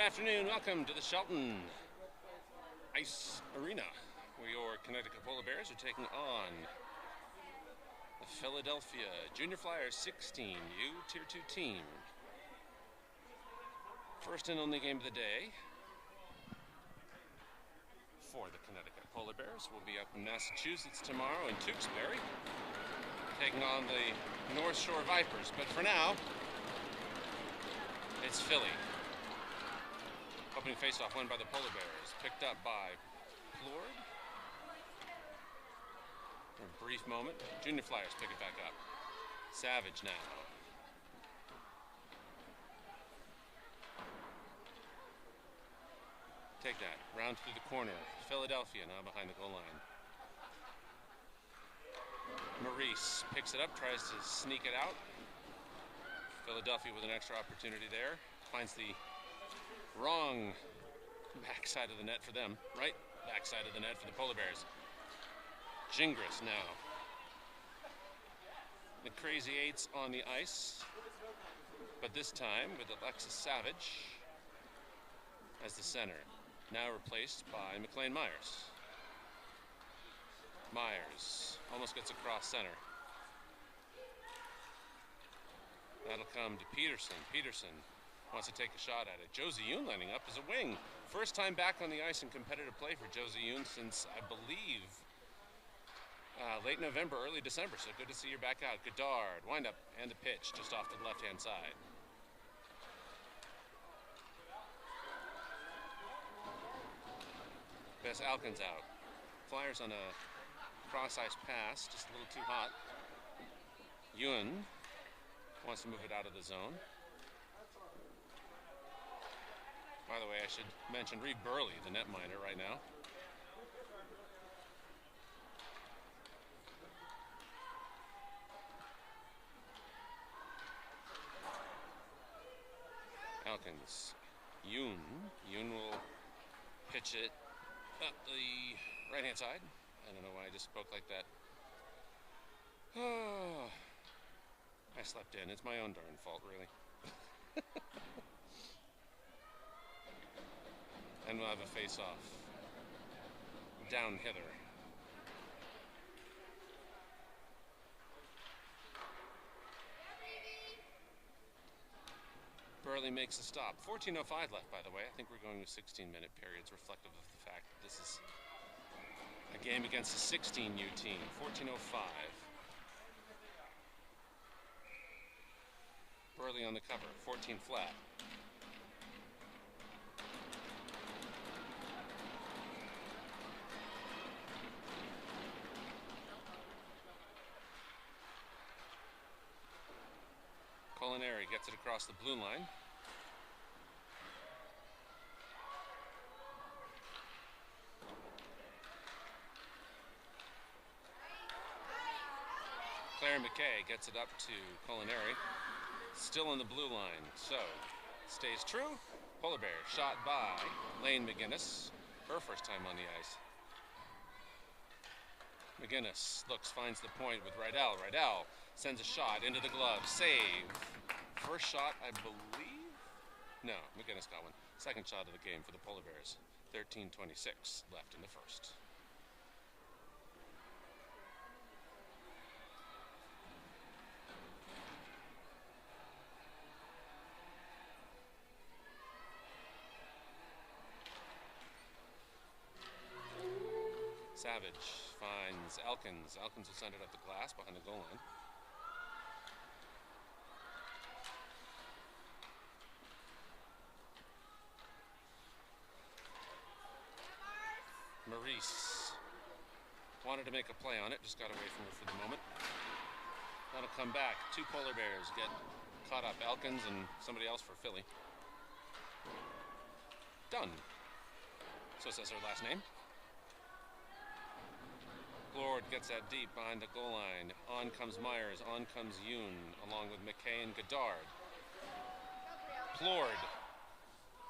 afternoon. Welcome to the Shelton Ice Arena, where your Connecticut Polar Bears are taking on the Philadelphia Junior Flyers 16U Tier 2 team. First and only game of the day for the Connecticut Polar Bears will be up in Massachusetts tomorrow in Tewksbury, taking on the North Shore Vipers. But for now, it's Philly. Opening faceoff won by the Polar Bears, picked up by Plord. For a brief moment, Junior Flyers pick it back up. Savage now. Take that, round through the corner. Philadelphia now behind the goal line. Maurice picks it up, tries to sneak it out. Philadelphia with an extra opportunity there. Finds the wrong backside of the net for them. Right backside of the net for the Polar Bears. Gingras now. The Crazy Eights on the ice. But this time with Alexis Savage as the center. Now replaced by McLean Myers. Myers almost gets across center. That'll come to Peterson. Peterson wants to take a shot at it. Josie Yoon lining up as a wing. First time back on the ice in competitive play for Josie Yoon since, I believe, late November, early December. So good to see her back out. Godard, wind up, and the pitch just off to the left-hand side. Bess Alkins out. Flyers on a cross-ice pass, just a little too hot. Yoon wants to move it out of the zone. By the way, I should mention Reed Burley, the netminder right now. Alkins. Yoon. Yoon will pitch it up the right-hand side. I don't know why I just spoke like that. Oh, I slept in. It's my own darn fault, really. And we'll have a face-off down hither. Burley makes a stop. 14:05 left, by the way. I think we're going with 16-minute periods, reflective of the fact that this is a game against a 16U team. 14:05. Burley on the cover. 14 flat. Culinary gets it across the blue line. Claire McKay gets it up to Culinary. Still on the blue line, so stays true. Polar Bear shot by Lane McGinnis. Her first time on the ice. McGinnis looks, finds the point with Rydell. Rydell sends a shot into the glove. Save. First shot, I believe? No, McGinnis got one. Second shot of the game for the Polar Bears. 13:26 left in the first. Savage finds Elkins. Elkins will send it up the glass behind the goal line. Maurice wanted to make a play on it, just got away from her for the moment. That'll come back. Two Polar Bears get caught up. Elkins and somebody else for Philly. Dunn. So says her last name. Plord gets that deep behind the goal line. On comes Myers, on comes Yoon, along with McKay and Godard. Plord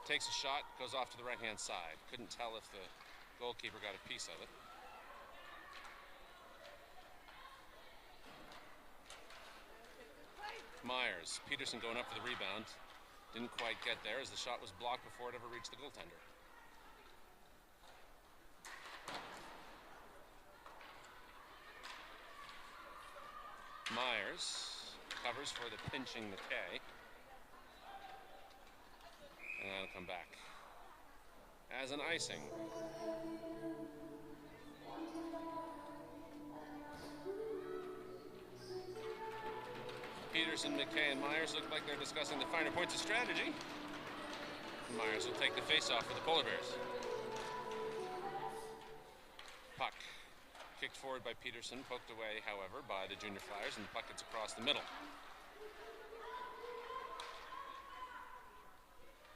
takes a shot, goes off to the right-hand side. Couldn't tell if the goalkeeper got a piece of it. Myers, Peterson going up for the rebound. Didn't quite get there as the shot was blocked before it ever reached the goaltender. Myers covers for the pinching McKay. And that'll come back as an icing. Peterson, McKay, and Myers look like they're discussing the finer points of strategy. Myers will take the face-off for the Polar Bears. Puck kicked forward by Peterson, poked away, however, by the Junior Flyers, and the puck gets across the middle.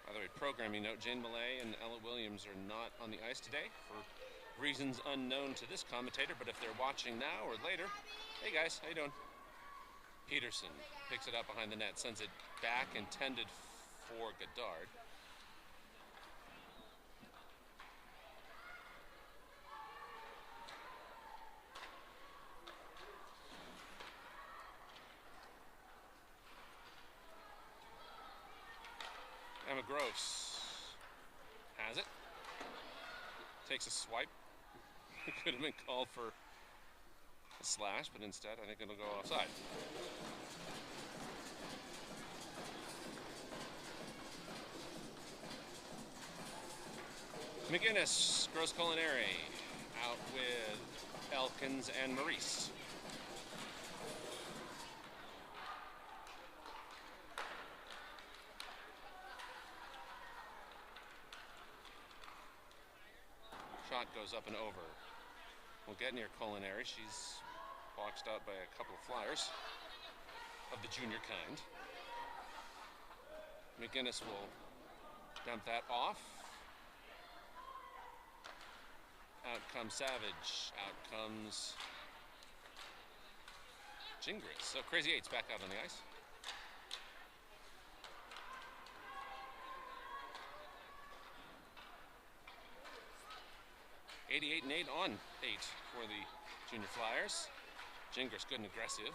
By the way, programming note, Jane Millay and Ella Williams are not on the ice today for reasons unknown to this commentator, but if they're watching now or later, hey guys, how you doing? Peterson picks it up behind the net, sends it back, intended for Godard. Emma Gross has it. Takes a swipe. It could have been called for a slash, but instead I think it'll go offside. McGinnis, Gross Culinary, out with Elkins and Maurice. Shot goes up and over. We'll get near Culinary. She's boxed out by a couple of Flyers of the junior kind. McGinnis will dump that off. Out comes Savage. Out comes Gingras. So Crazy Eight's back out on the ice. .88 and 8 on 8 for the Junior Flyers. Gingras good and aggressive.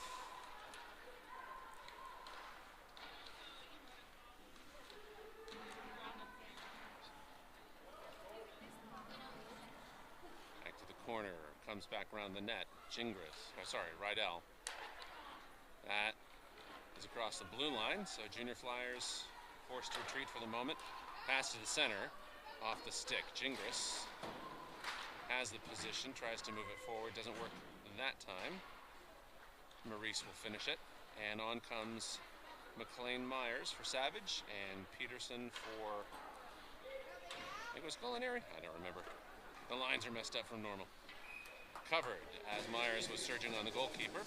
Back to the corner, comes back around the net. Rydell. That is across the blue line, so Junior Flyers forced to retreat for the moment. Pass to the center, off the stick. Gingras has the position, tries to move it forward, doesn't work that time. Maurice will finish it, and on comes McLean Myers for Savage, and Peterson for, I think it was Culinary? I don't remember. The lines are messed up from normal. Covered as Myers was surging on the goalkeeper.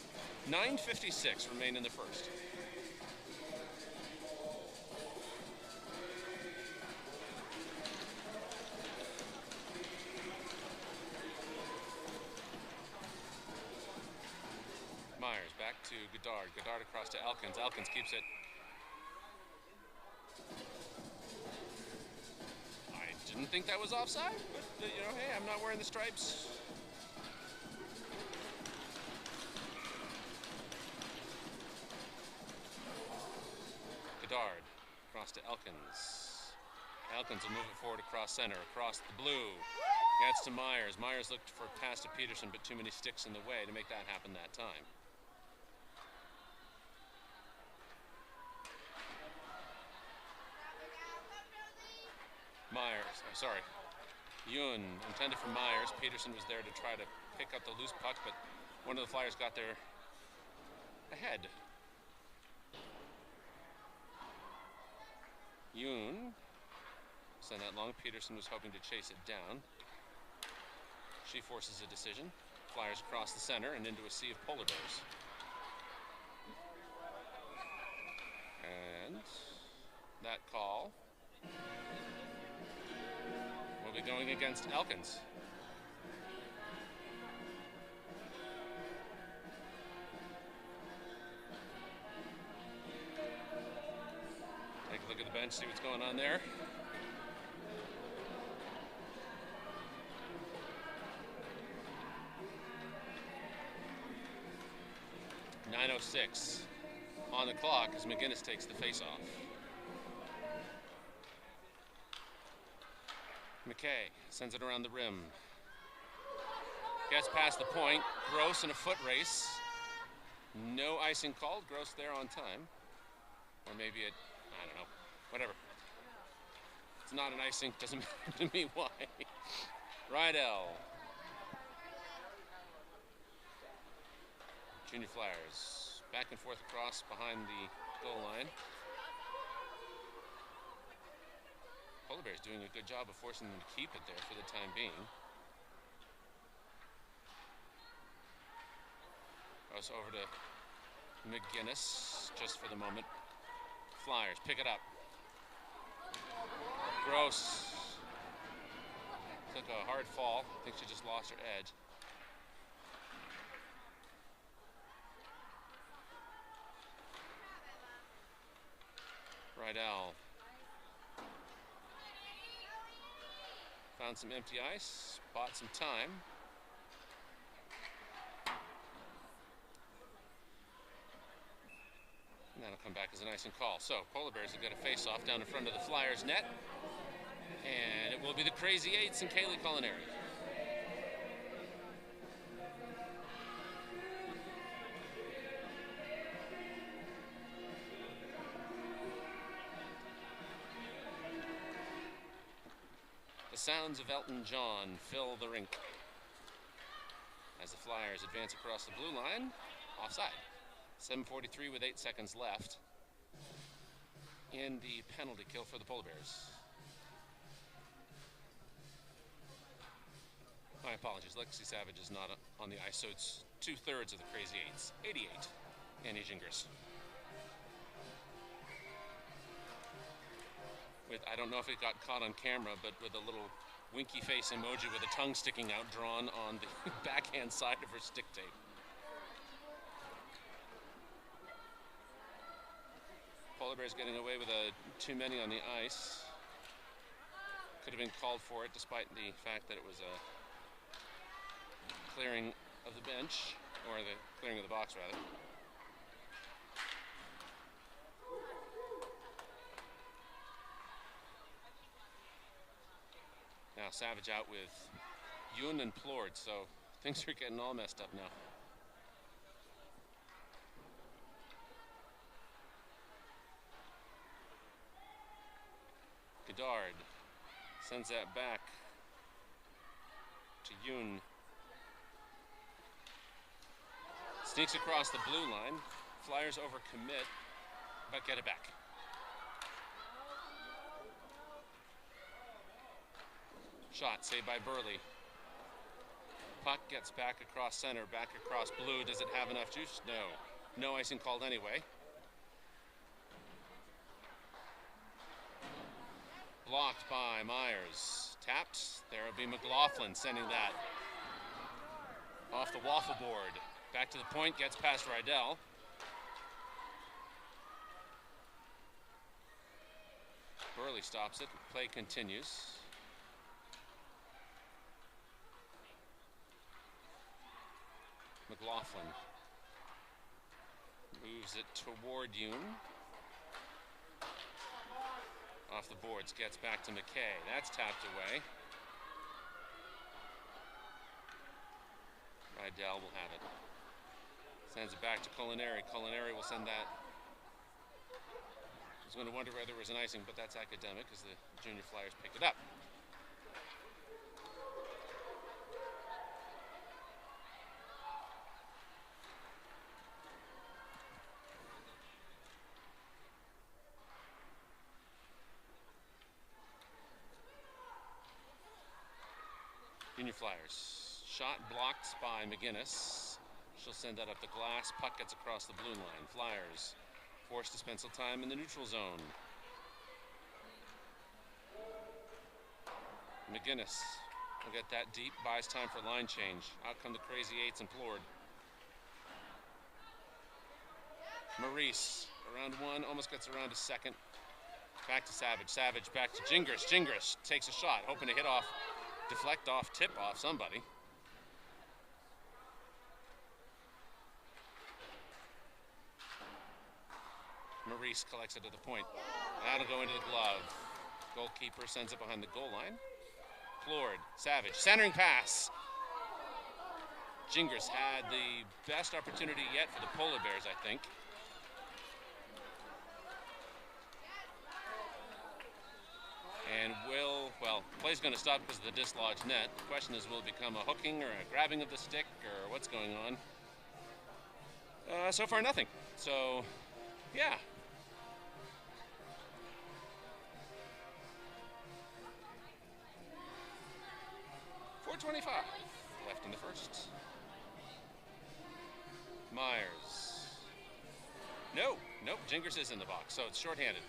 9:56 remain in the first. Myers back to Godard. Godard across to Elkins. Elkins keeps it. I didn't think that was offside, but hey, I'm not wearing the stripes. Godard across to Elkins. Elkins will move it forward across center, across the blue. Gets to Myers. Myers looked for a pass to Peterson, but too many sticks in the way to make that happen that time. Yoon intended for Myers. Peterson was there to try to pick up the loose puck, but one of the Flyers got there ahead. Yoon sent that long. Peterson was hoping to chase it down. She forces a decision. Flyers across the center and into a sea of polar bears. And that call will be going against Elkins. Take a look at the bench, see what's going on there. .906 on the clock as McGinnis takes the face-off. McKay sends it around the rim. Gets past the point. Gross in a foot race. No icing called. Gross there on time. Or maybe it, I don't know. Whatever. It's not an icing. Doesn't matter to me why. Rydell. Junior Flyers. Back and forth across behind the goal line. Polar Bears doing a good job of forcing them to keep it there for the time being. Goes over to McGinnis just for the moment. Flyers pick it up. Gross. Took a hard fall. I think she just lost her edge. Rydell. Found some empty ice, bought some time. And that'll come back as an icing call. So Polar Bears have got a face-off down in front of the Flyers net. And it will be the Crazy Eights and Kaylee Culinary. The sounds of Elton John fill the rink as the Flyers advance across the blue line. Offside. 7:43 with 8 seconds left in the penalty kill for the Polar Bears. My apologies, Lexi Savage is not on the ice, so it's 2/3 of the Crazy Eights. 88, Annie Gingras. With, I don't know if it got caught on camera, but with a little winky face emoji with a tongue sticking out drawn on the backhand side of her stick tape. Polar Bears getting away with too many on the ice. Could have been called for it despite the fact that it was a clearing of the bench, or the clearing of the box rather. Now Savage out with Yoon and Plord, so things are getting all messed up now. Godard sends that back to Yoon. Sneaks across the blue line. Flyers overcommit, but get it back. Shot saved by Burley. Puck gets back across center, back across blue. Does it have enough juice? No. No icing called anyway. Blocked by Myers. Tapped. There will be McLaughlin sending that off the waffle board. Back to the point, gets past Rydell. Burley stops it. Play continues. McLaughlin moves it toward Yoon. Off the boards, gets back to McKay. That's tapped away. Rydell will have it. Sends it back to Culinary. Culinary will send that. I was going to wonder whether it was an icing, but that's academic as the Junior Flyers picked it up. Junior Flyers. Shot blocked by McGinnis. She'll send that up the glass. Puck gets across the blue line. Flyers forced to spend some time in the neutral zone. McGinnis will get that deep. Buys time for line change. Out come the Crazy Eights and Plord. Maurice around one. Almost gets around to second. Back to Savage. Savage back to Gingras. Gingras takes a shot. Hoping to hit off. Deflect off. Tip off somebody. Maurice collects it at the point. That'll go into the glove. Goalkeeper sends it behind the goal line. Plord, Savage, centering pass. Gingras had the best opportunity yet for the Polar Bears, I think. And play's going to stop because of the dislodged net. The question is, will it become a hooking or a grabbing of the stick or what's going on? So far, nothing. So, yeah. .425 left in the first. Myers. Nope, Gingras is in the box, so it's shorthanded.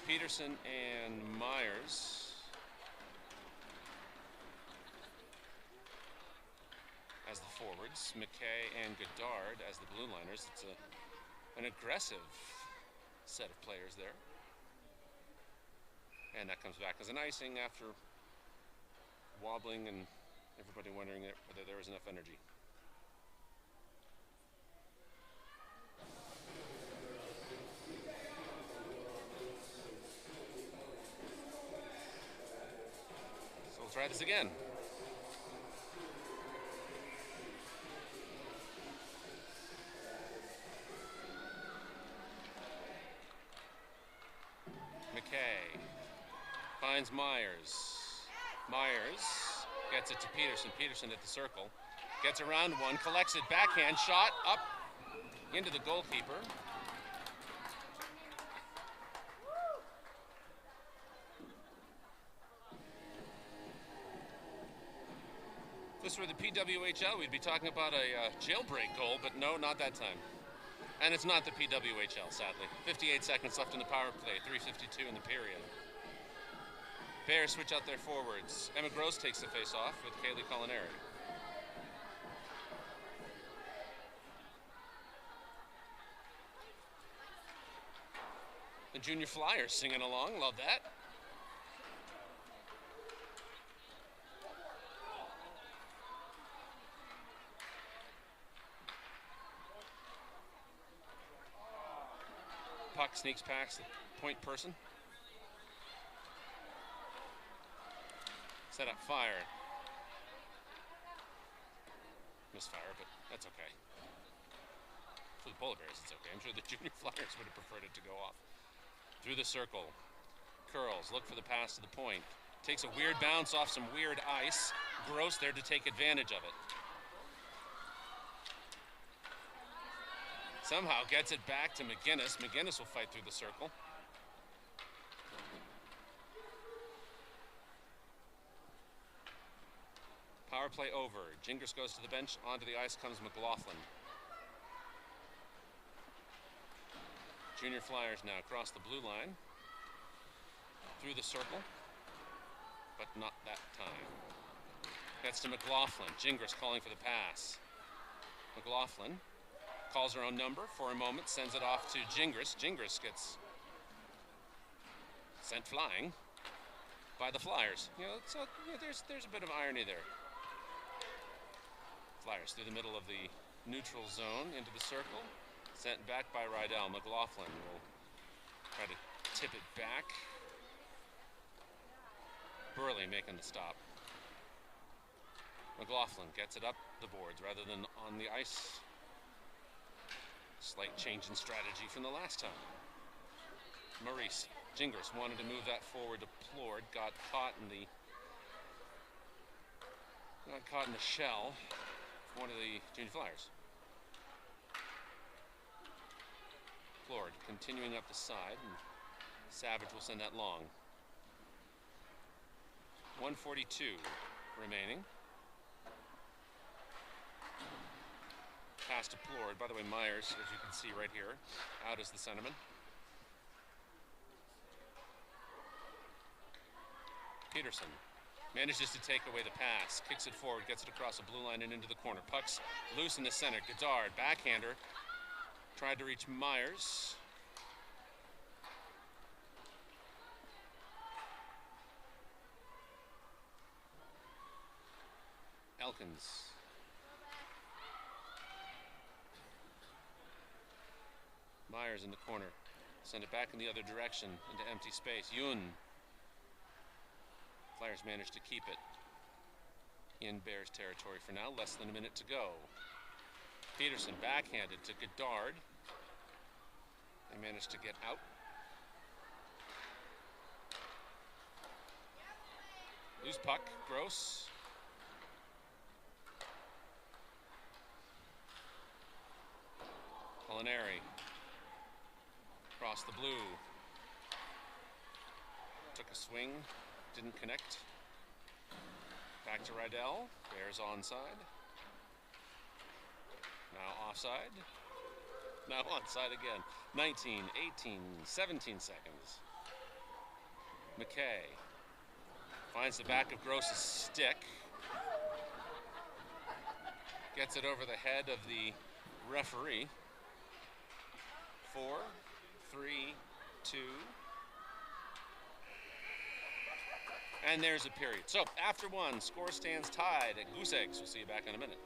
Peterson and Myers as the forwards. McKay and Godard as the blue liners. It's an aggressive set of players there. And that comes back as an icing after wobbling and everybody wondering whether there was enough energy. So we'll try this again. McKay finds Myers. Myers gets it to Peterson. Peterson at the circle. Gets around one, collects it, backhand shot up into the goalkeeper. If this were the PWHL, we'd be talking about a jailbreak goal, but no, not that time. And it's not the PWHL, sadly. 58 seconds left in the power play, 3:52 in the period. Bears switch out their forwards. Emma Gross takes the face-off with Kaylee Culinary. The Junior Flyers singing along, love that. Puck sneaks past the point person. Set up fire. Misfire, but that's okay. For the Polar Bears, it's okay. I'm sure the Junior Flyers would have preferred it to go off. Through the circle. Curls, look for the pass to the point. Takes a weird bounce off some weird ice. Gross there to take advantage of it. Somehow gets it back to McGinnis. McGinnis will fight through the circle. Power play over. Gingras goes to the bench. Onto the ice comes McLaughlin. Junior Flyers now across the blue line. Through the circle. But not that time. Gets to McLaughlin. Gingras calling for the pass. McLaughlin calls her own number for a moment. Sends it off to Gingras. Gingras gets sent flying by the Flyers. There's a bit of irony there. Flyers through the middle of the neutral zone into the circle. Sent back by Rydell. McLaughlin will try to tip it back. Burley making the stop. McLaughlin gets it up the boards rather than on the ice. Slight change in strategy from the last time. Maurice. Gingras wanted to move that forward to Plord. Got caught in the shell. One of the Junior Flyers. Plord continuing up the side, and Savage will send that long. 1:42 remaining. Pass to Plord. By the way, Myers, as you can see right here, out as the centerman. Peterson manages to take away the pass, kicks it forward, gets it across the blue line and into the corner. Puck's loose in the center. Godard, backhander, tried to reach Myers. Elkins. Myers in the corner. Send it back in the other direction into empty space. Yoon Flyers managed to keep it in Bears territory for now. Less than a minute to go. Peterson backhanded to Godard. They managed to get out. Loose puck, Gross. Molinari. Across the blue. Took a swing, didn't connect. Back to Rydell. Bears onside. Now offside. Now onside again. 19, 18, 17 seconds. McKay finds the back of Gross's stick. Gets it over the head of the referee. 4, 3, 2. And there's a period. So after one, score stands tied at Goose Eggs. We'll see you back in a minute.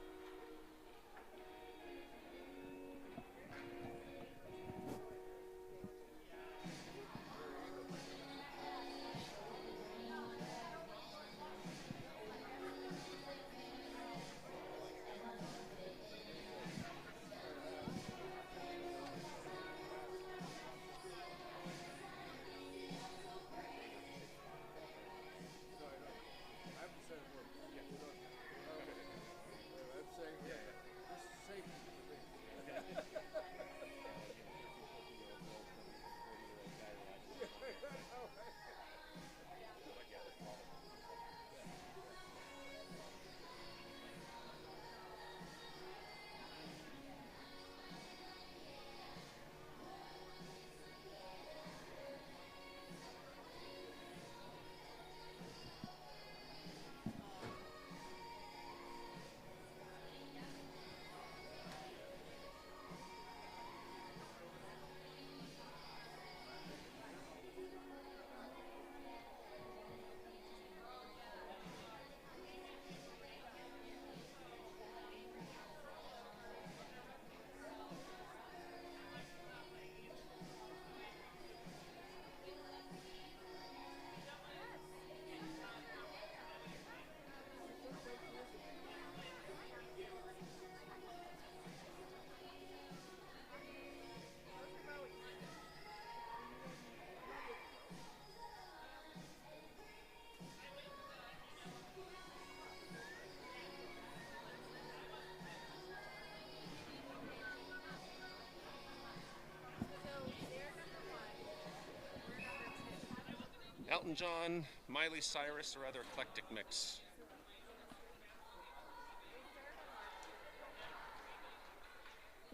Elton John, Miley Cyrus, a rather eclectic mix.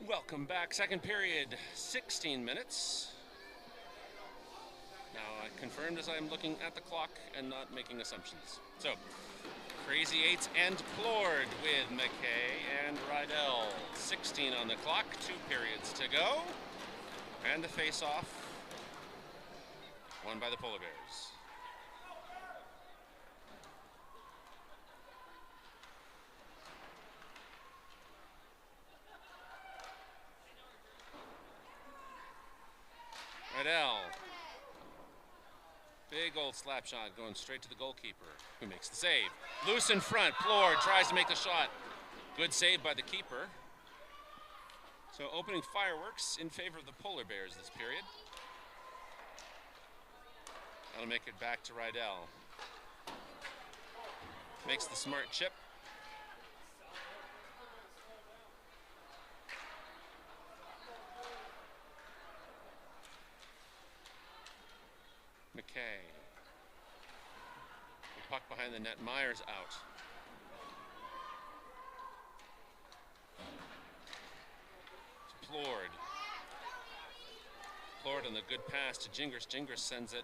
Welcome back. Second period, 16 minutes. Now, I confirmed as I'm looking at the clock and not making assumptions. So, Crazy Eights and Plord with McKay and Rydell. 16 on the clock, 2 periods to go. And the face-off, won by the Polar Bears. Rydell. Big old slap shot going straight to the goalkeeper, who makes the save. Loose in front. Plord tries to make the shot. Good save by the keeper. So opening fireworks in favor of the Polar Bears this period. That'll make it back to Rydell. Makes the smart chip. McKay. The puck behind the net. Myers out. To Plord. Plord on the good pass to Gingras. Gingras sends it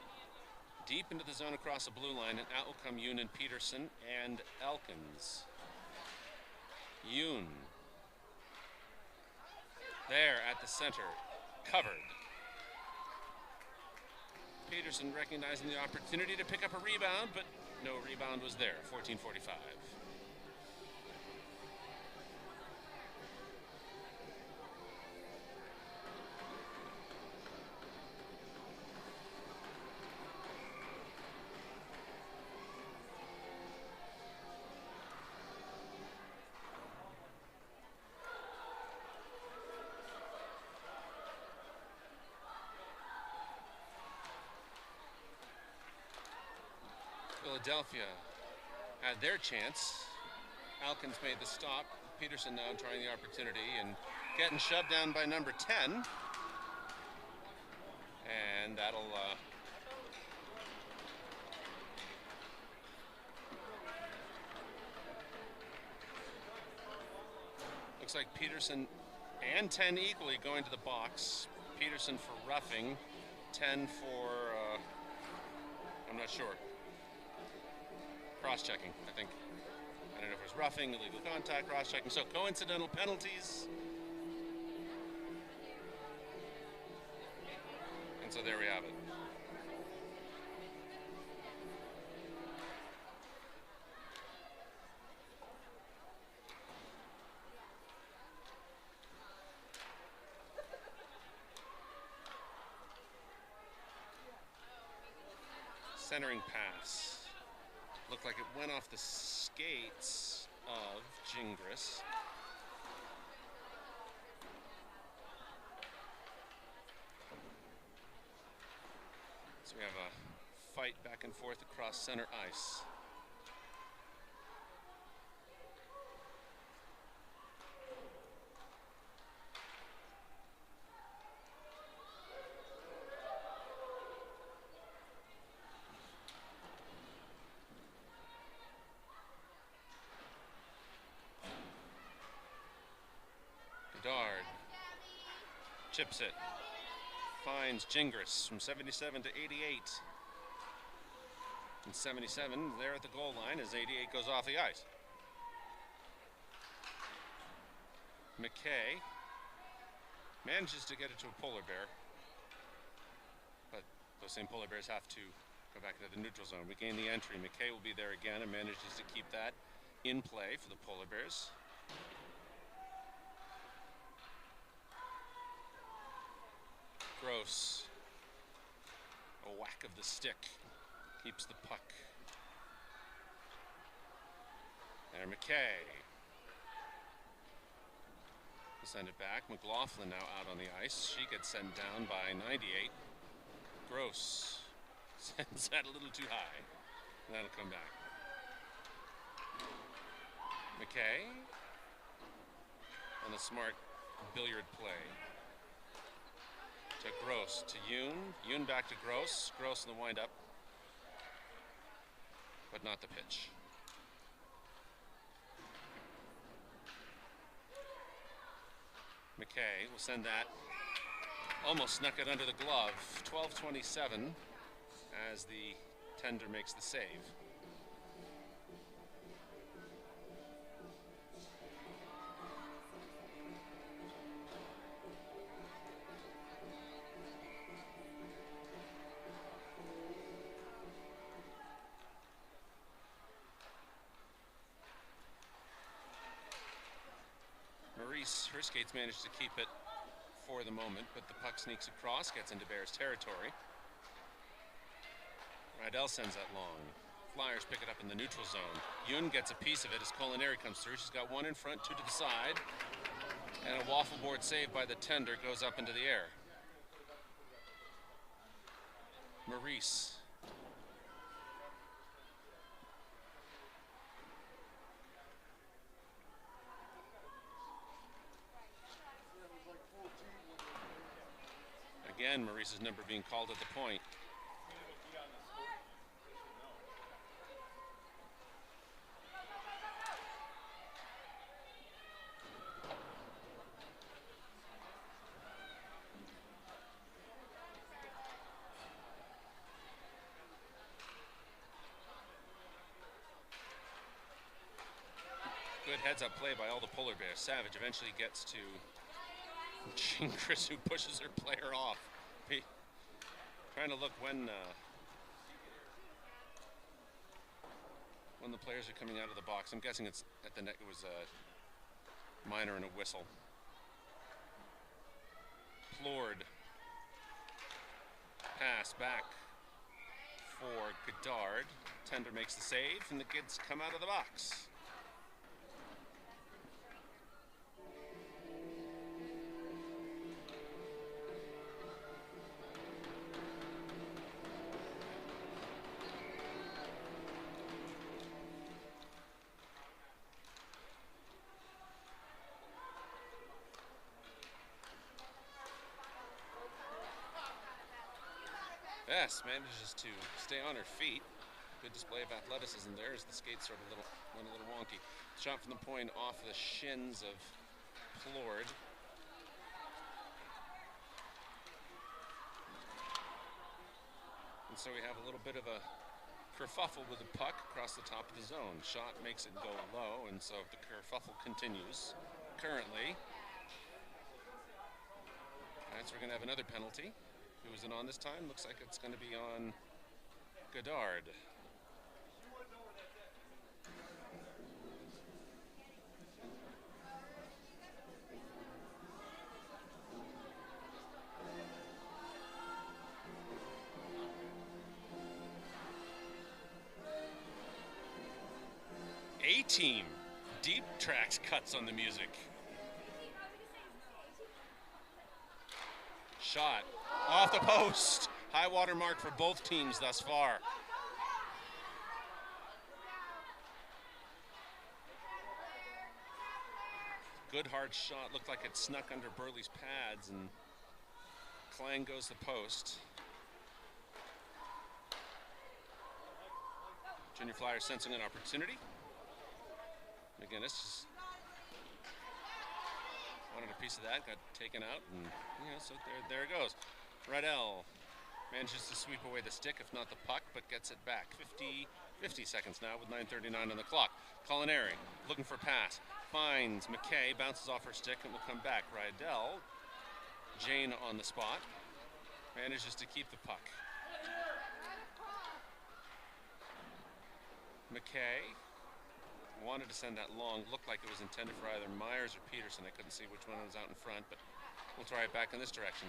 deep into the zone across the blue line, and out will come Yoon and Peterson and Elkins. Yoon. There at the center. Covered. Peterson recognizing the opportunity to pick up a rebound, but no rebound was there. 14:45. Philadelphia had their chance. Alkins made the stop. Peterson now trying the opportunity and getting shoved down by number 10. And that'll looks like Peterson and 10 equally going to the box. Peterson for roughing, 10 for I'm not sure. Cross-checking, I think. I don't know if it was roughing, illegal contact, cross-checking. So coincidental penalties. And so there we have it. Centering pass. Looked like it went off the skates of Gingras. So we have a fight back and forth across center ice. Bedard chips it, finds Gingras from 77 to 88. And 77 there at the goal line as 88 goes off the ice. McKay manages to get it to a polar bear, but those same polar bears have to go back into the neutral zone. We gain the entry. McKay will be there again and manages to keep that in play for the polar bears. Gross. A whack of the stick. Keeps the puck. There, McKay. Send it back. McLaughlin now out on the ice. She gets sent down by 98. Gross. Sends that a little too high. And that'll come back. McKay. On a smart billiard play. To Gross, to Yoon. Yoon back to Gross. Gross in the windup. But not the pitch. McKay will send that. Almost snuck it under the glove. 12:27 as the tender makes the save. Her skates managed to keep it for the moment, but the puck sneaks across, gets into Bears territory. Rydell sends that long. Flyers pick it up in the neutral zone. Yoon gets a piece of it as Culinary comes through. She's got one in front, two to the side. And a waffle board save by the tender goes up into the air. Maurice. Again, Maurice's number being called at the point. Good heads-up play by all the polar bears. Savage eventually gets to Gingras, who pushes her player off. Trying to look when the players are coming out of the box. I'm guessing it's at the net. It was a minor and a whistle. Plord. Pass back for Bedard. Tender makes the save, and the kids come out of the box. Yes, manages to stay on her feet. Good display of athleticism there as the skates sort of went a little wonky. Shot from the point off the shins of Plord. And so we have a little bit of a kerfuffle with the puck across the top of the zone. Shot makes it go low, and so the kerfuffle continues currently. Alright, so we're going to have another penalty. Who is it on this time? Looks like it's going to be on Godard. A-Team. Deep tracks cuts on the music. Shot off the post. High water mark for both teams thus far. Good hard shot. Looked like it snuck under Burley's pads, and clang goes the post. Junior Flyers sensing an opportunity. McGinnis just wanted a piece of that, got taken out, and so there it goes. Rydell manages to sweep away the stick, if not the puck, but gets it back. 50 seconds now with 9:39 on the clock. Culinary looking for a pass, finds McKay, bounces off her stick and will come back. Rydell, Jane on the spot, manages to keep the puck. McKay wanted to send that long, looked like it was intended for either Myers or Peterson. I couldn't see which one was out in front, but we'll try it back in this direction.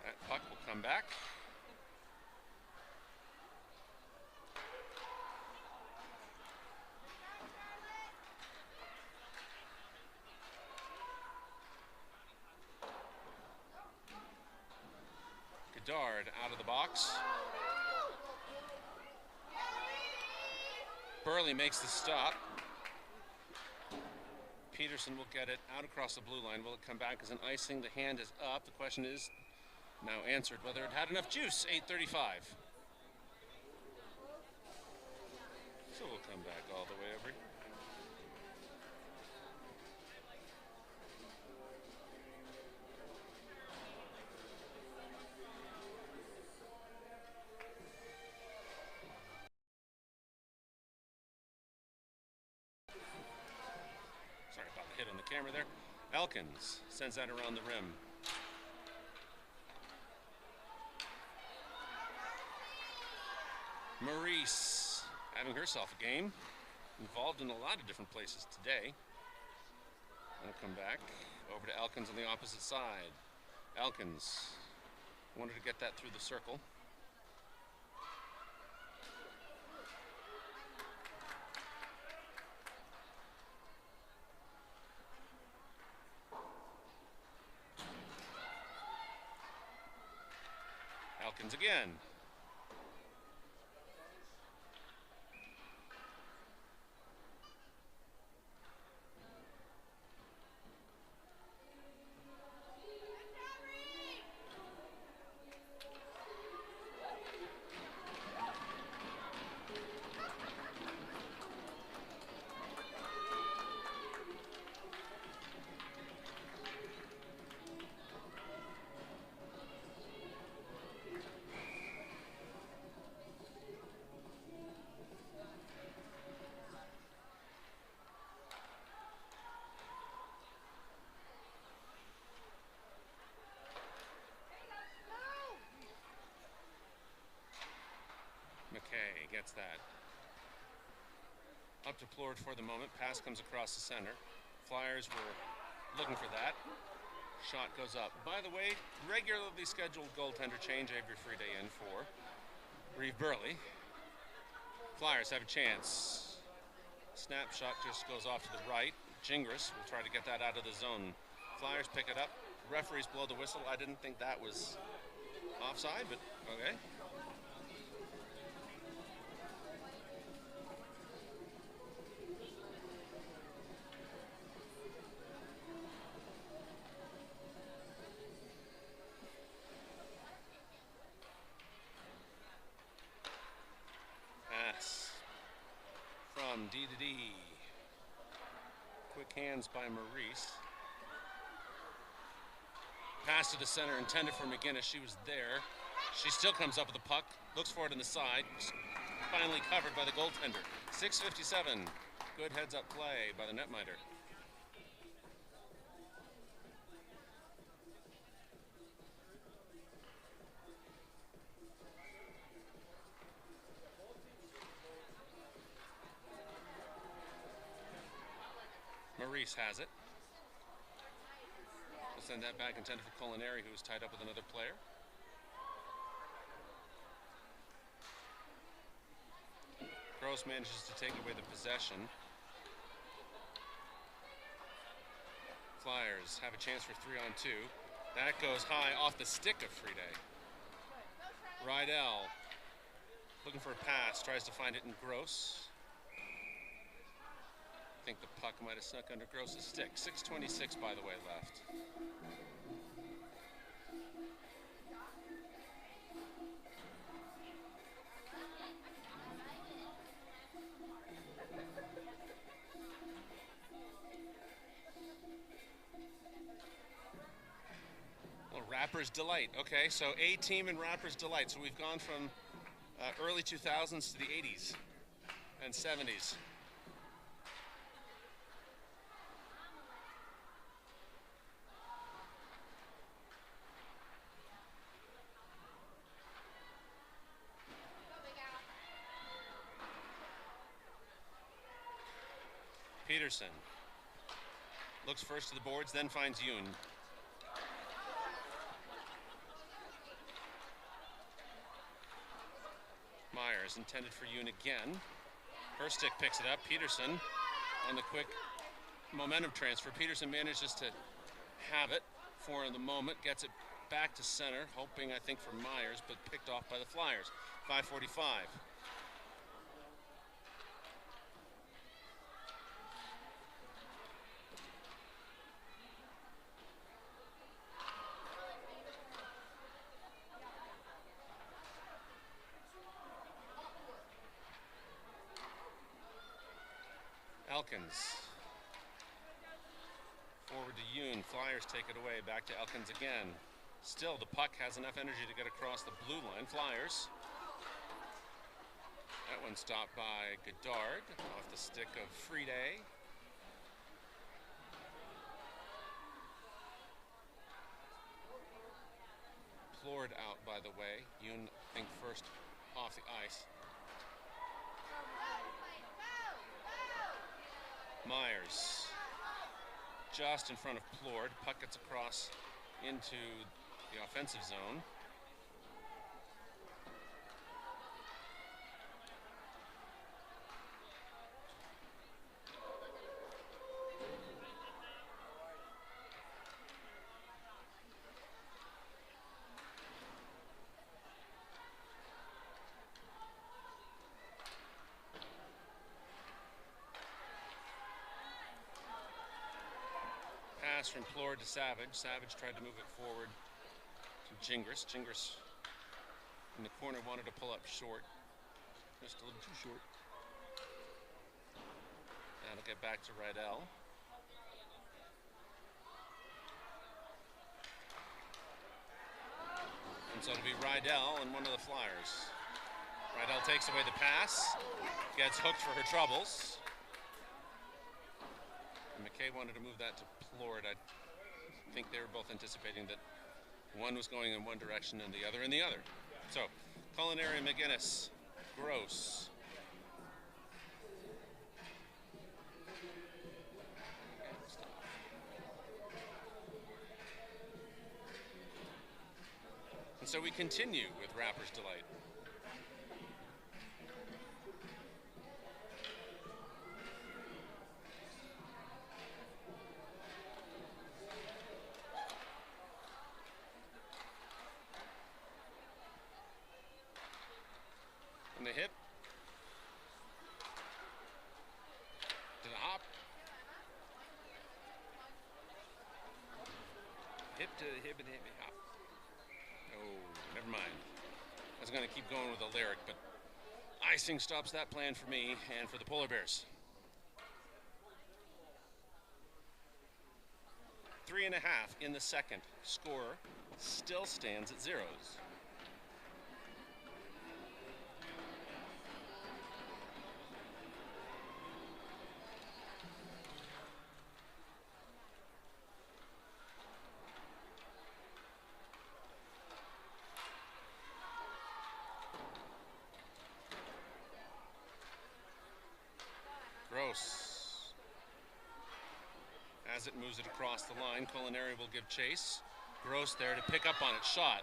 That puck will come back. Godard out of the box. Burley makes the stop. Peterson will get it out across the blue line. Will it come back as an icing? The hand is up. The question is now answered whether it had enough juice. 8:35. So we'll come back all the way over. Hit on the camera there. Elkins sends that around the rim. Maurice having herself a game. Involved in a lot of different places today. And come back over to Elkins on the opposite side. Elkins wanted to get that through the circle. Elkins again. McKay gets that. Up to Plord for the moment. Pass comes across the center. Flyers were looking for that. Shot goes up. By the way, regularly scheduled goaltender change. Avery Friede in for Reeve Burley. Flyers have a chance. Snapshot just goes off to the right. Gingras will try to get that out of the zone. Flyers pick it up. Referees blow the whistle. I didn't think that was offside, but okay. D to D. Quick hands by Maurice. Pass to the center, intended for McGinnis. She was there. She still comes up with the puck. Looks for it in the side. Finally covered by the goaltender. 6:57. Good heads-up play by the netminder. Maurice has it. We'll send that back intended for Culinary, who was tied up with another player. Gross manages to take away the possession. Flyers have a chance for 3-on-2. That goes high off the stick of Friede. Rydell looking for a pass, tries to find it in Gross. I think the puck might have snuck under Gross's stick. 6:26, by the way, left. Well, Rapper's Delight. Okay, so A-Team and Rapper's Delight. So we've gone from early 2000s to the 80s and 70s. Peterson looks first to the boards, then finds Yoon. Myers intended for Yoon again. Her stick picks it up. Peterson on the quick momentum transfer. Peterson manages to have it for the moment, gets it back to center, hoping, I think, for Myers, but picked off by the Flyers. 5:45. Elkins. Forward to Yoon. Flyers take it away. Back to Elkins again. Still, the puck has enough energy to get across the blue line. Flyers. That one stopped by Godard off the stick of Friede. Plourd out, by the way. Yoon, I think, first off the ice. Myers just in front of Plourd. Puck gets across into the offensive zone. From Plourd to Savage. Savage tried to move it forward to Gingras. Gingras in the corner wanted to pull up short. Just a little too short. That'll get back to Rydell. And so it'll be Rydell and one of the Flyers. Rydell takes away the pass. Gets hooked for her troubles. And McKay wanted to move that to Plourd. I think they were both anticipating that one was going in one direction and the other in the other. So, Culinary, McGinnis, Gross. And so we continue with Rapper's Delight. The hip to the hop, hip to the hip and hip hop. Oh, never mind. I was going to keep going with the lyric, but icing stops that plan for me and for the Polar Bears. 3.5 in the second. Score still stands at zeros. Gross. As it moves it across the line, Culinary will give chase. Gross there to pick up on it. Shot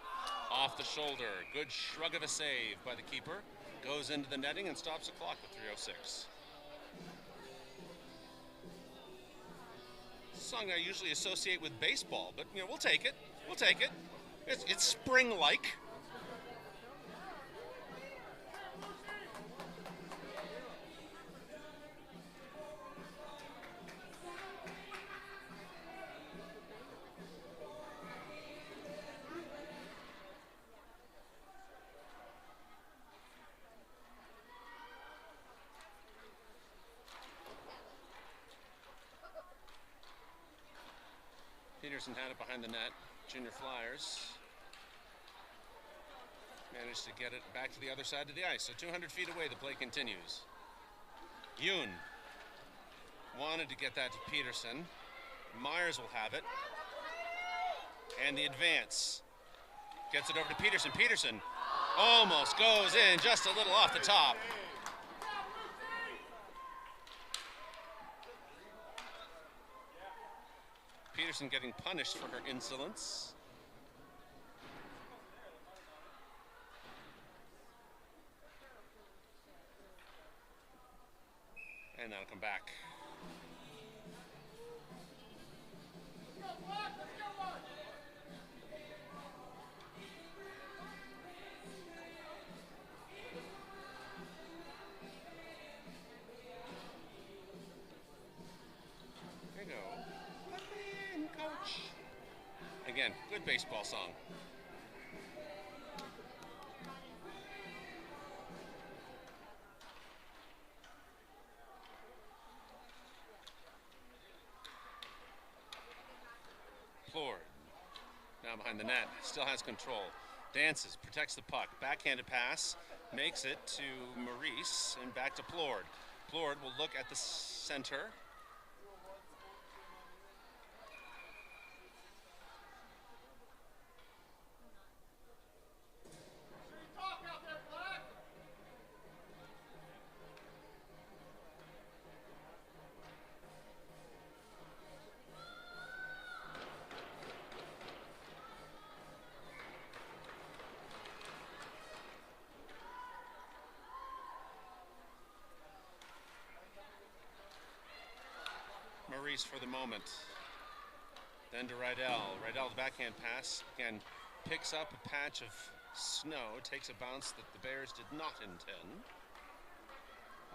off the shoulder. Good shrug of a save by the keeper. Goes into the netting and stops the clock with 3:06. Song I usually associate with baseball, but we'll take it. We'll take it. It's spring-like. Peterson had it behind the net. Junior Flyers managed to get it back to the other side of the ice. So 200 feet away, the play continues. Yoon wanted to get that to Peterson. Myers will have it. And the advance. Gets it over to Peterson. Peterson almost goes in just a little off the top. Peterson getting punished for her insolence. And that'll come back. There you go. Coach. Again, good baseball song. Plord. Now behind the net. Still has control. Dances. Protects the puck. Backhanded pass. Makes it to Maurice and back to Plord. Plord will look at the center. Maurice for the moment. Then to Rydell. Rydell's backhand pass again picks up a patch of snow, takes a bounce that the Bears did not intend,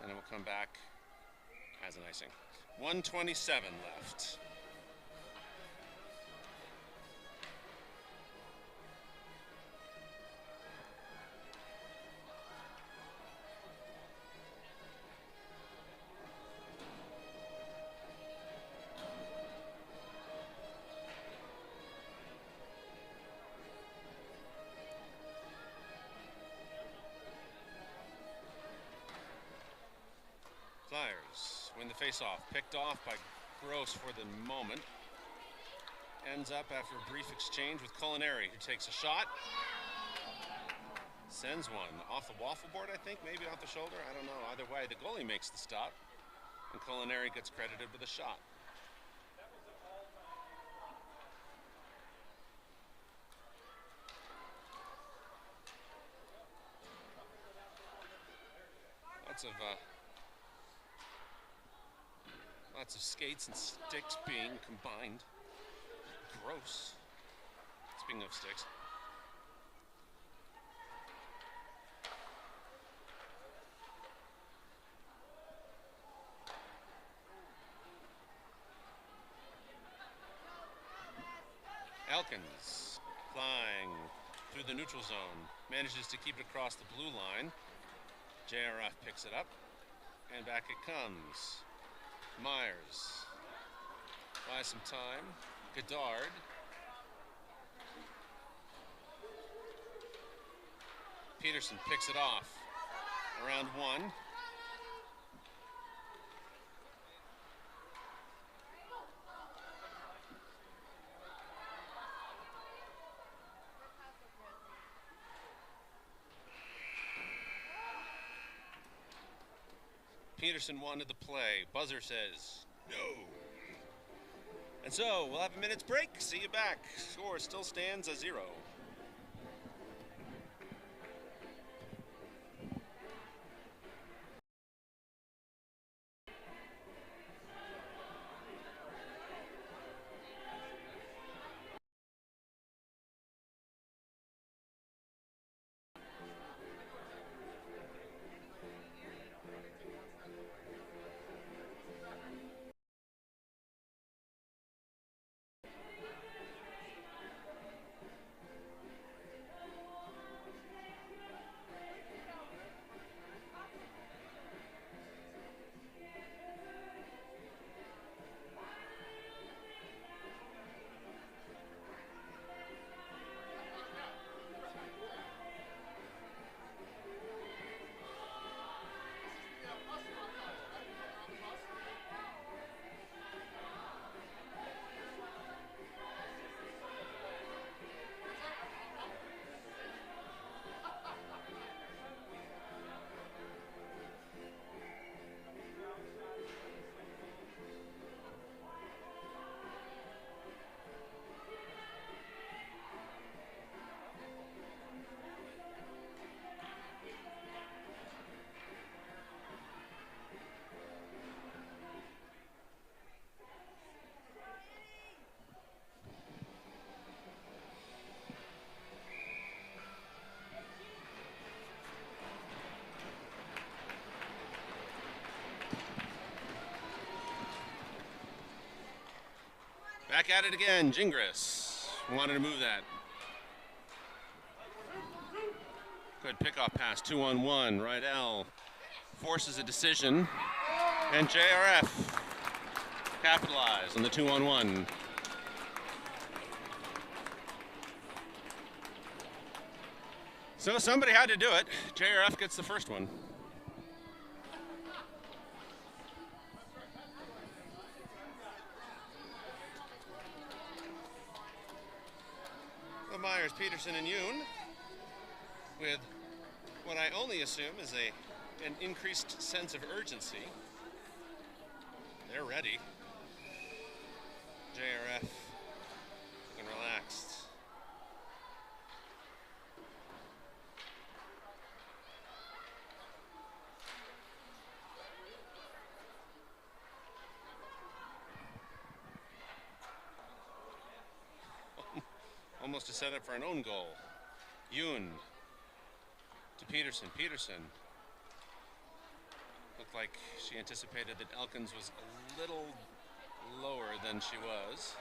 and it will come back as an icing. 1:27 left. Flyers win the faceoff. Picked off by Gross for the moment. Ends up after a brief exchange with Culinary, who takes a shot. Sends one off the waffle board, I think, maybe off the shoulder. I don't know. Either way, the goalie makes the stop, and Culinary gets credited with a shot. Lots of skates and sticks being combined. Gross. Speaking of sticks. Elkins flying through the neutral zone. Manages to keep it across the blue line. JRF picks it up. And back it comes. Myers buys some time. Goddard. Peterson picks it off. Around one. Peterson wanted the play. Buzzer says no. And so we'll have a minute's break. See you back. Score still stands 0. Back at it again. Gingras wanted to move that. Good pickoff pass, 2-on-1. Rydell forces a decision, and JRF capitalized on the 2-on-1. So somebody had to do it. JRF gets the first one. Myers, Peterson, and Yoon with what I only assume is an increased sense of urgency. They're ready. JRF looking relaxed. Almost a setup for an own goal. Yoon to Peterson. Peterson looked like she anticipated that Elkins was a little lower than she was.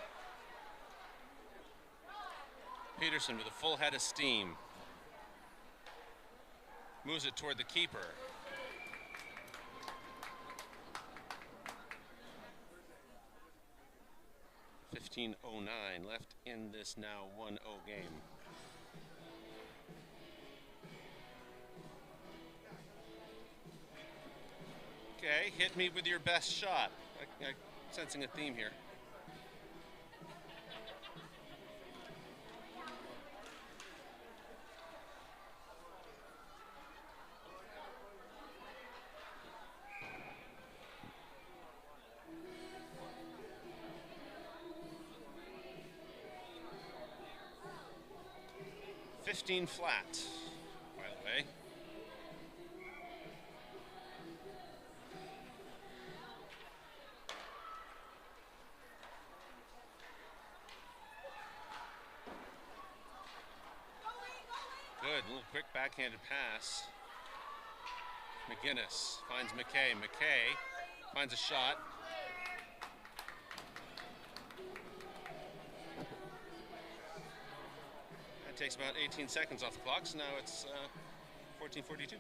Peterson with a full head of steam. Moves it toward the keeper. .09 left in this now 1-0 game. Okay, hit me with your best shot. I'm sensing a theme here. Flat, by the way. Good, little quick backhanded pass. McGinnis finds McKay. McKay finds a shot. Takes about 18 seconds off the clock, so now it's 14:42.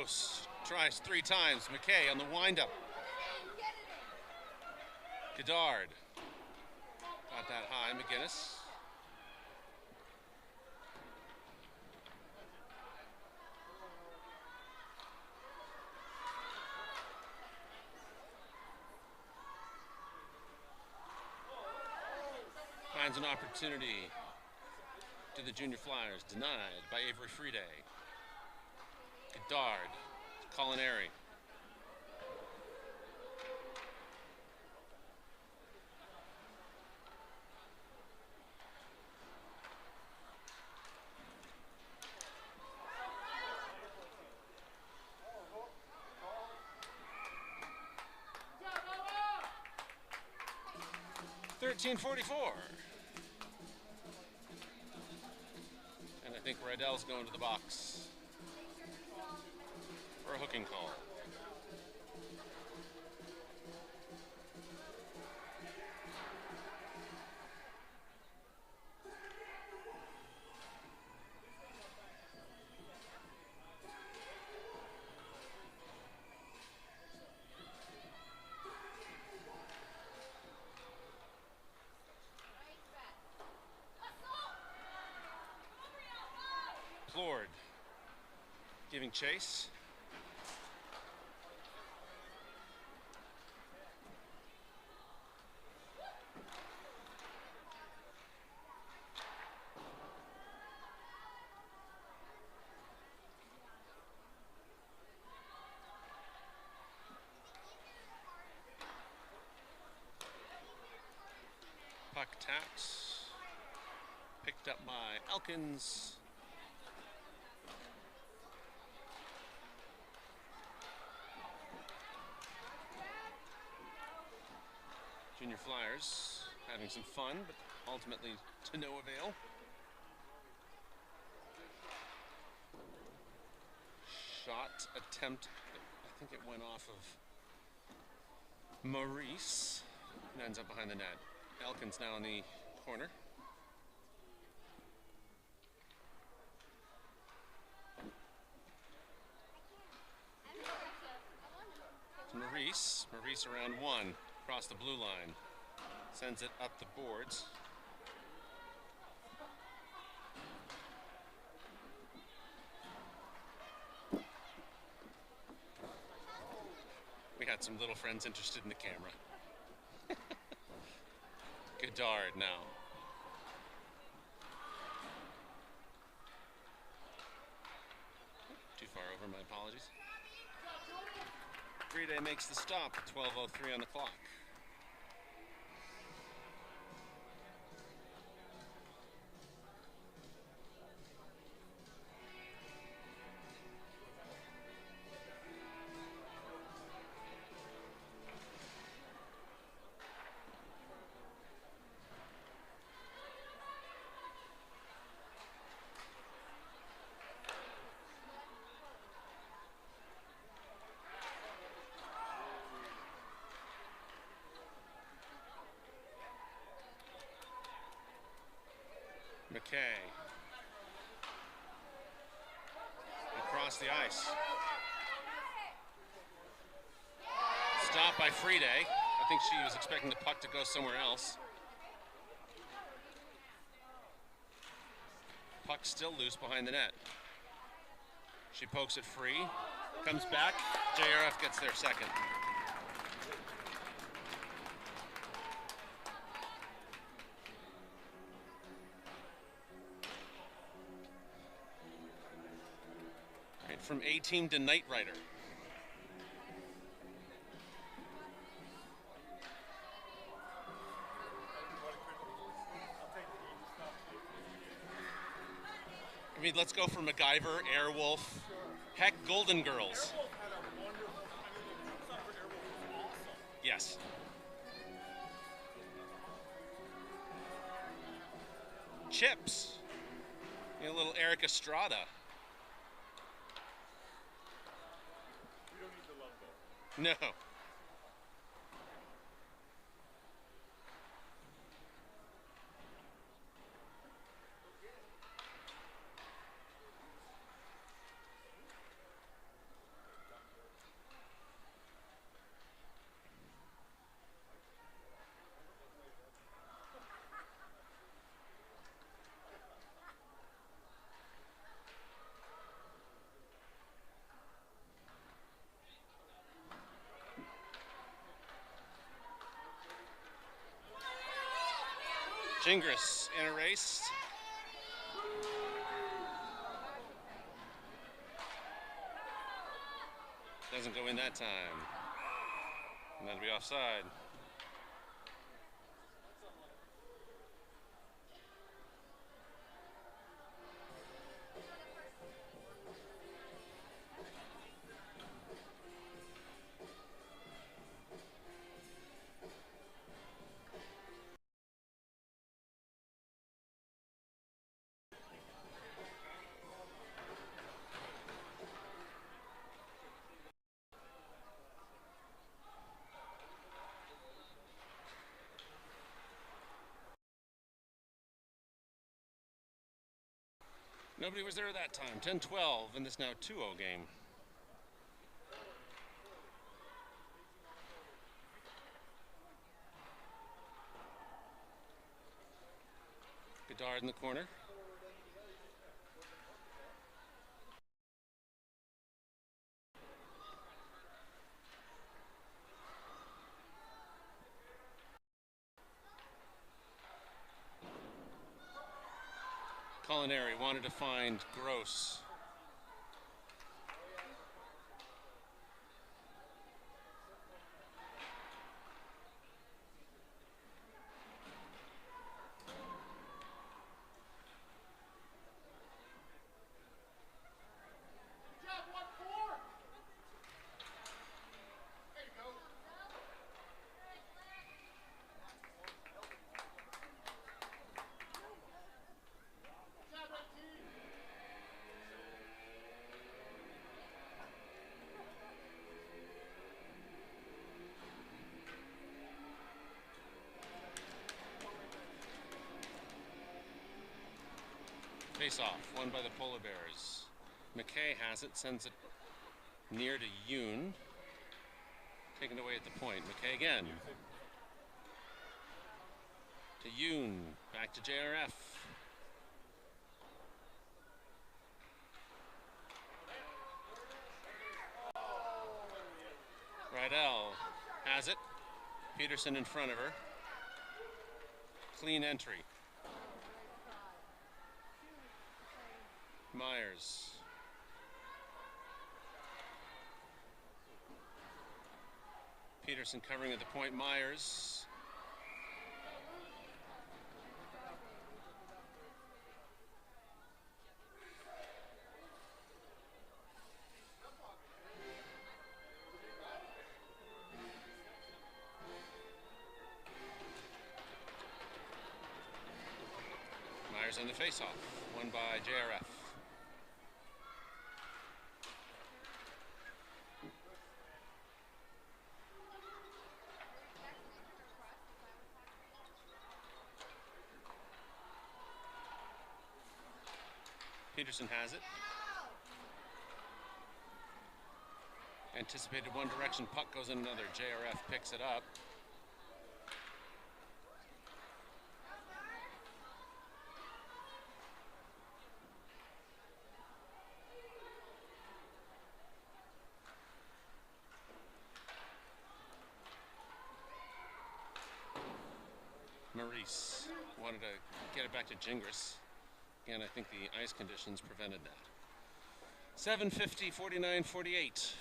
close. Tries 3 times. McKay on the windup. Godard. Got that high. McGinnis. Finds an opportunity to the Junior Flyers. Denied by Avery Friday. Godard. Culinary. $13.44. And I think Rydell's going to the box for a hooking call. Lord giving chase. Puck taps. Picked up by Elkins. Junior Flyers having some fun, but ultimately to no avail. Shot attempt, I think it went off of Maurice, and ends up behind the net. Elkins now in the corner. Maurice around 1. Across the blue line, sends it up the boards. We had some little friends interested in the camera. Godard now. Too far over, my apologies. Friday makes the stop at 12:03 on the clock. McKay. Across the ice. Stop by Friday. I think she was expecting the puck to go somewhere else. Puck still loose behind the net. She pokes it free. Comes back. JRF gets there second. From A-team to Knight Rider. I mean, let's go for MacGyver, Airwolf, heck, Golden Girls. Yes. Chips. You know, a little Eric Estrada. No. Gingras in a race. Doesn't go in that time. And that'll be offside. Nobody was there that time. 10-12 in this now 2-0 game. Bedard in the corner. Culinary wanted to find Gross. Face off, won by the Polar Bears. McKay has it, sends it near to Yoon. Taken away at the point. McKay again. To Yoon, back to JRF. Rydell has it. Peterson in front of her. Clean entry. Myers. Peterson covering at the point. Myers. Myers on the face-off. Won by JRF. Peterson has it. Anticipated one direction, puck goes in another. JRF picks it up. Maurice wanted to get it back to Gingras. Again, I think the ice conditions prevented that. 7:50, 49-48.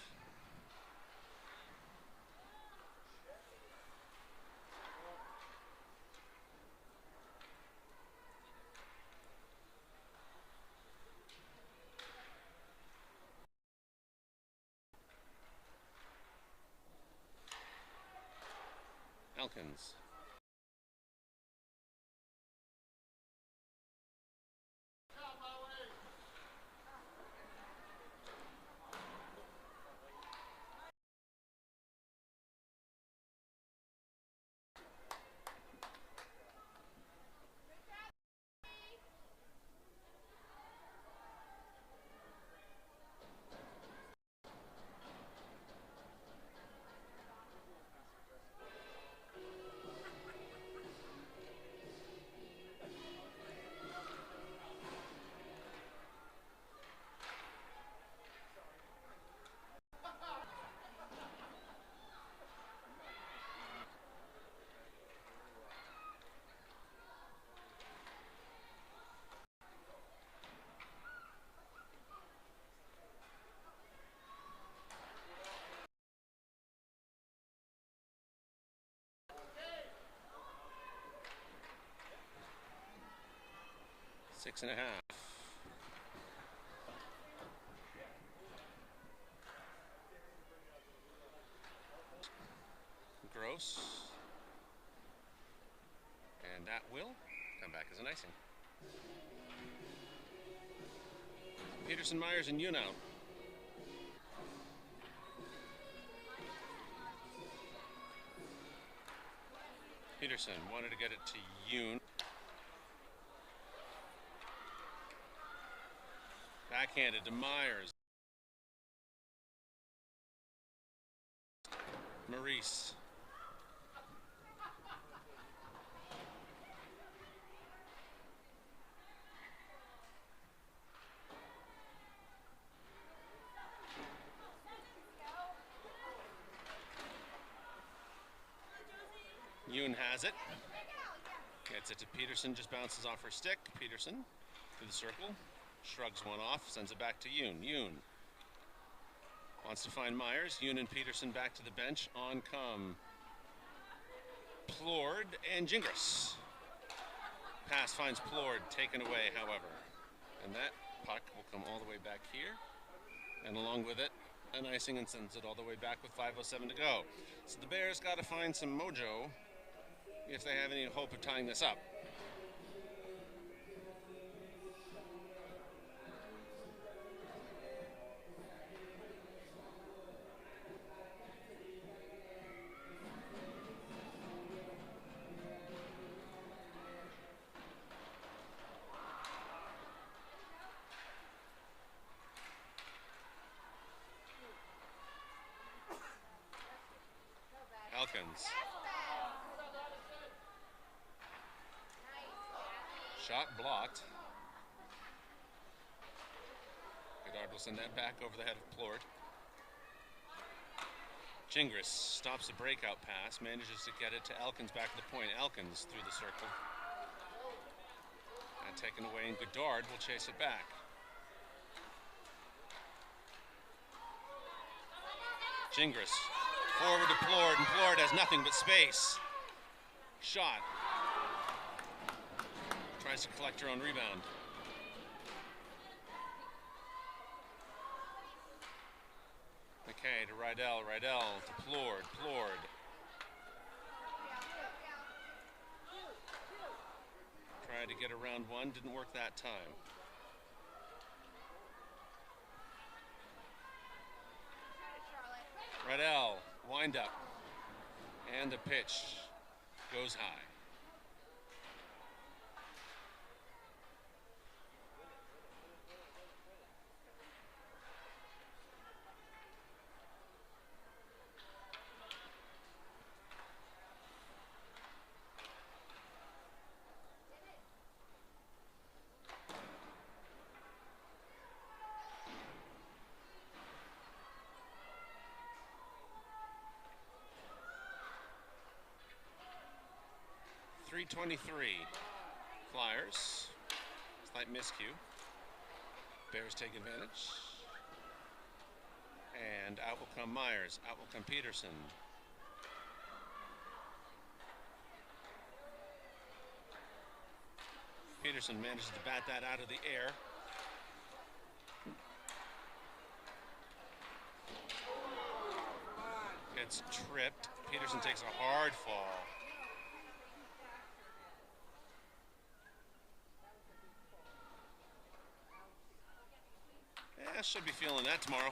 Elkins. 6.5. Gross. And that will come back as an icing. Peterson, Myers, and Yoon out. Peterson wanted to get it to Yoon. Backhanded to Myers. Maurice. Yoon has it. Gets it to Peterson, just bounces off her stick. Peterson through the circle, shrugs one off, sends it back to Yoon. Yoon wants to find Myers. Yoon and Peterson back to the bench. On come Plord and Gingras. Pass finds Plord, taken away, however. And that puck will come all the way back here. And along with it, an icing, and sends it all the way back with 5:07 to go. So the Bears got to find some mojo if they have any hope of tying this up. Elkins. Shot blocked. Goddard will send that back over the head of Plord. Gingras stops the breakout pass, manages to get it to Elkins back to the point. Elkins through the circle. And taken away, and Goddard will chase it back. Gingras forward to Plord, and Plord has nothing but space. Shot. Tries to collect her own rebound. McKay to Rydell, Rydell to Plord, Plord. Tried to get around one, didn't work that time. Rydell, wind up. And the pitch goes high. .323. Flyers. Slight miscue. Bears take advantage. And out will come Myers. Out will come Peterson. Peterson manages to bat that out of the air. Gets tripped. Peterson takes a hard fall. Yeah, should be feeling that tomorrow.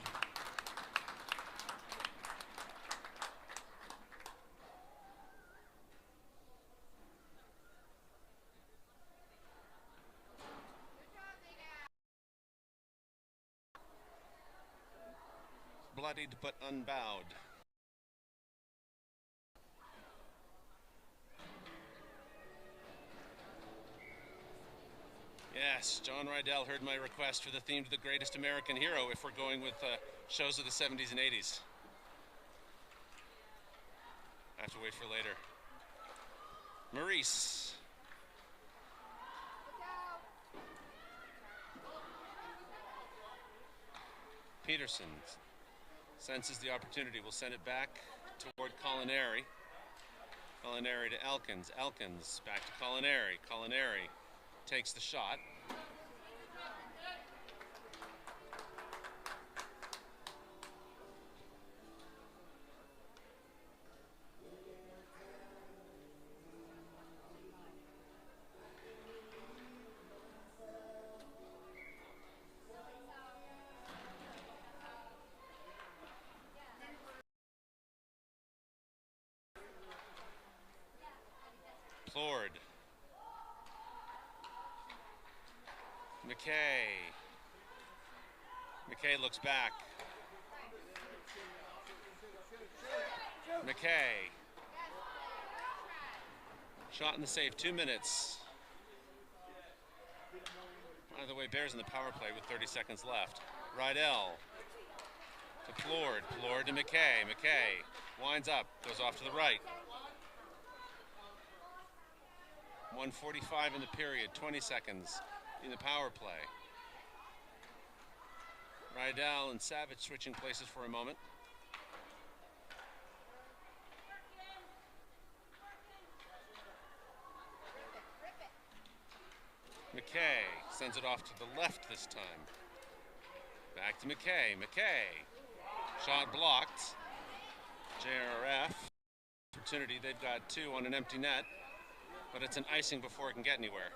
Bloodied but unbowed. Yes, John Rydell heard my request for the theme to the greatest American hero if we're going with shows of the 70s and 80s. I have to wait for later. Maurice. Peterson senses the opportunity, will send it back toward Collinari. Collinari to Elkins. Elkins back to Collinari. Collinari takes the shot. McKay. McKay looks back. McKay. Shot in the save, 2 minutes. By the way, Bears in the power play with 30 seconds left. Rydell to Plord. Plord to McKay. McKay winds up, goes off to the right. 1:45 in the period, 20 seconds in the power play. Rydell and Savage switching places for a moment. McKay sends it off to the left this time. Back to McKay. McKay. Shot blocked. JRF. Opportunity. They've got 2 on an empty net, but it's an icing before it can get anywhere.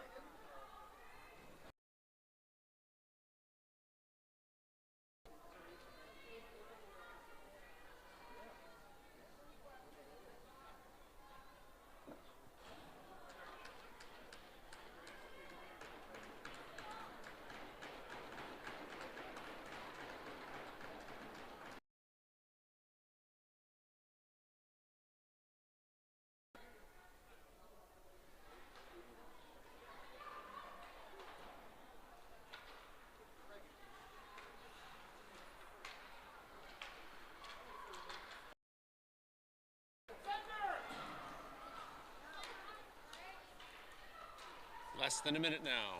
Less than a minute now.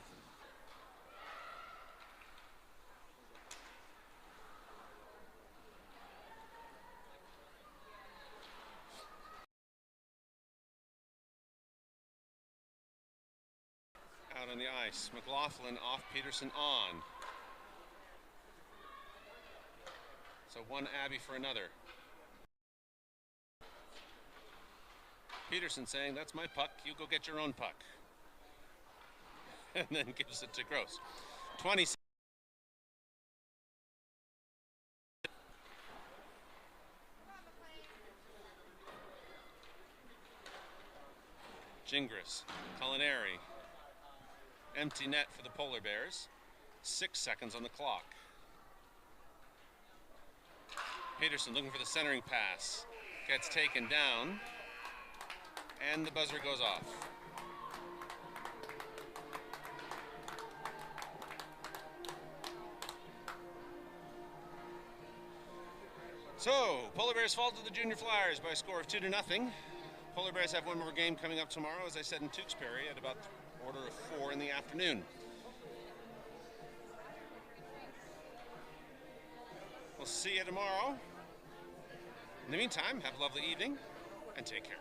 Out on the ice. McLaughlin off, Peterson on. So one Abbey for another. Peterson saying, that's my puck, you go get your own puck. And then gives it to Gross. 20. Gingras, Culinary. Empty net for the Polar Bears. 6 seconds on the clock. Peterson looking for the centering pass. Gets taken down. And the buzzer goes off. So, Polar Bears fall to the Junior Flyers by a score of 2-0. Polar Bears have one more game coming up tomorrow, as I said, in Tewksbury at about the order of 4 in the afternoon. We'll see you tomorrow. In the meantime, have a lovely evening and take care.